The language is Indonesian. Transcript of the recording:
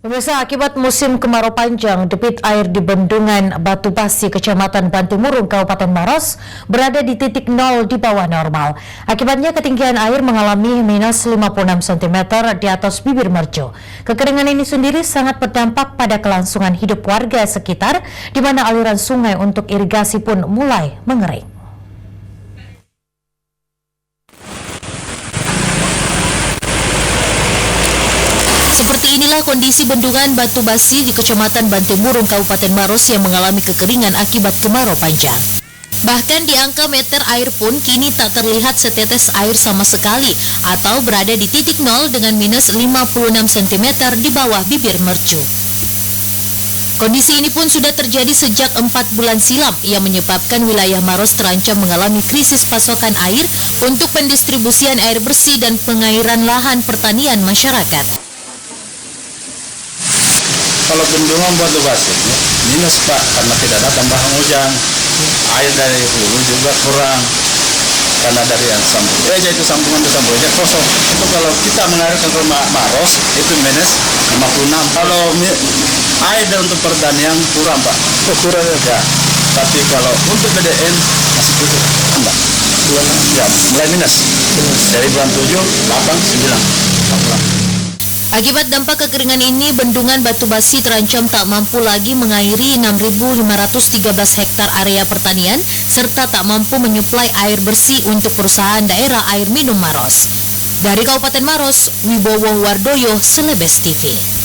Pemirsa, akibat musim kemarau panjang, debit air di Bendungan Batu Basi, Kecamatan Bantimurung, Kabupaten Maros, berada di titik nol di bawah normal. Akibatnya ketinggian air mengalami minus 56 cm di atas bibir mercu. Kekeringan ini sendiri sangat berdampak pada kelangsungan hidup warga sekitar, di mana aliran sungai untuk irigasi pun mulai mengering. Seperti inilah kondisi Bendungan Batu Basi di Kecamatan Bantimurung, Kabupaten Maros yang mengalami kekeringan akibat kemarau panjang. Bahkan di angka meter air pun kini tak terlihat setetes air sama sekali atau berada di titik nol dengan minus 56 cm di bawah bibir mercu. Kondisi ini pun sudah terjadi sejak 4 bulan silam yang menyebabkan wilayah Maros terancam mengalami krisis pasokan air untuk pendistribusian air bersih dan pengairan lahan pertanian masyarakat. Kalau Bendungan Batu Basi minus Pak, karena tidak ada tambahan hujan. Air dari hulu juga kurang karena dari yang sambung itu sambungnya kosong. Itu kalau kita mengalirkan ke Maros itu minus 56. Kalau air untuk pertanian kurang Pak. Kurang ya. Tapi kalau untuk BDN masih cukup tambah. Ya, mulai minus. Dari bulan 7, 8, 9. Akibat dampak kekeringan ini, Bendungan Batu Basi terancam tak mampu lagi mengairi 6.513 hektar area pertanian, serta tak mampu menyuplai air bersih untuk perusahaan daerah air minum Maros. Dari Kabupaten Maros, Wibowo Wardoyo, Selebes TV.